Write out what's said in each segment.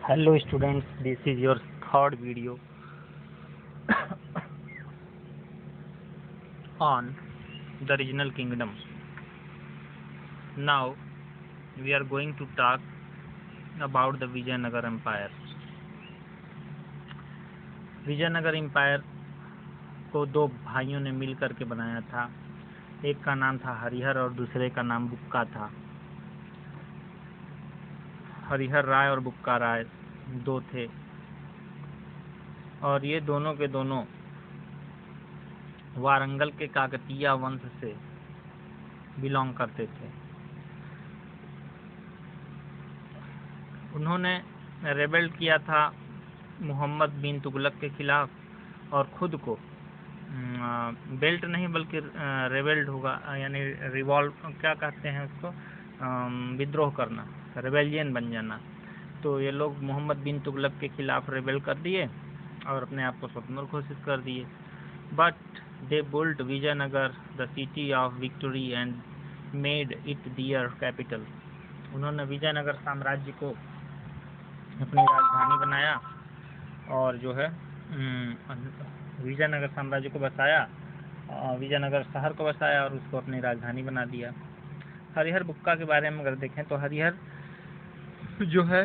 Hello students, this is your third video on the regional kingdom. Now we are going to talk about the Vijayanagar Empire. Vijayanagar empire को दो भाइयों ने मिल करके बनाया था। एक का नाम था हरिहर और दूसरे का नाम बुक्का था। हरिहर राय और बुक्का राय दो थे और ये दोनों के दोनों वारंगल के काकतीय वंश से बिलोंग करते थे। उन्होंने रेबेल किया था मोहम्मद बिन तुगलक के खिलाफ और खुद को बेल्ट नहीं बल्कि रेबेल्ड होगा, यानी रिवॉल्व क्या कहते हैं उसको, विद्रोह करना, रेबेलियन बन जाना। तो ये लोग मोहम्मद बिन तुगलक के खिलाफ रेबेल कर दिए और अपने आप को स्वतंत्र घोषित कर दिए। But they built Vijayanagar the city of victory and made it their capital. उन्होंने विजयनगर साम्राज्य को अपनी राजधानी बनाया और जो है विजयनगर साम्राज्य को बसाया, विजयनगर शहर को बसाया और उसको अपनी राजधानी बना दिया। हरिहर बुक्का के बारे में अगर देखें तो हरिहर जो है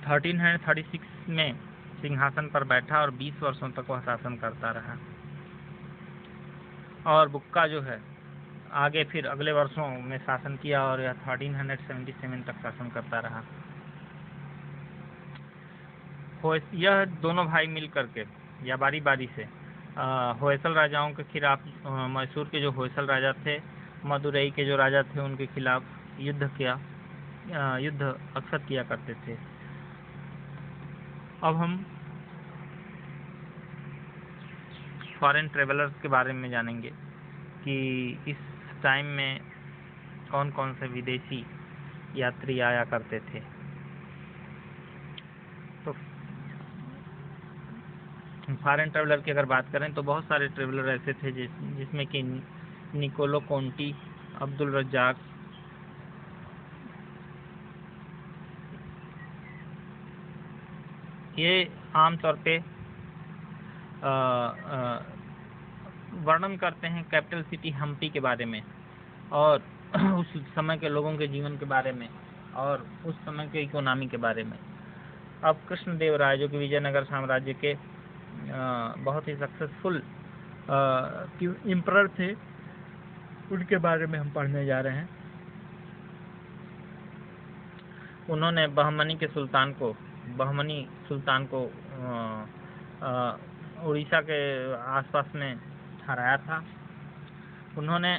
1336 में सिंहासन पर बैठा और 20 वर्षों तक वह शासन करता रहा। और बुक्का जो है आगे फिर अगले वर्षों में शासन किया और यह 1377 तक शासन करता रहा। यह दोनों भाई मिल करके या बारी बारी से होयसल राजाओं के खिलाफ, मैसूर के जो होयसल राजा थे, मदुरई के जो राजा थे, उनके खिलाफ युद्ध अक्सर किया करते थे। अब हम फॉरेन ट्रेवलर्स के बारे में जानेंगे कि इस टाइम में कौन कौन से विदेशी यात्री आया करते थे। तो फॉरेन ट्रेवलर की अगर बात करें तो बहुत सारे ट्रेवलर ऐसे थे जिसमें कि निकोलो कोंटी, अब्दुल रज्जाक, ये आमतौर पे वर्णन करते हैं कैपिटल सिटी हम्पी के बारे में और उस समय के लोगों के जीवन के बारे में और उस समय के इकोनॉमी के बारे में। अब कृष्णदेव राय जो कि विजयनगर साम्राज्य के बहुत ही सक्सेसफुल एम्परर थे, उनके बारे में हम पढ़ने जा रहे हैं। उन्होंने बहमनी सुल्तान को उड़ीसा के आसपास में हराया था। उन्होंने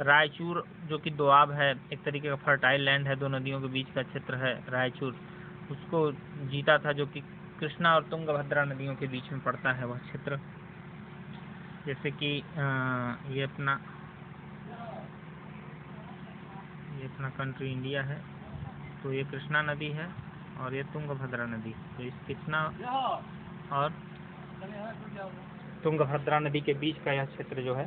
रायचूर जो कि दोआब है, एक तरीके का फर्टाइल लैंड है, दो नदियों के बीच का क्षेत्र है रायचूर, उसको जीता था, जो कि कृष्णा और तुंगभद्रा नदियों के बीच में पड़ता है वह क्षेत्र। जैसे कि ये अपना कंट्री इंडिया है, तो ये कृष्णा नदी है और ये तुंगभद्रा नदी। तो इस कृष्णा और तुंगभद्रा नदी के बीच का यह क्षेत्र जो है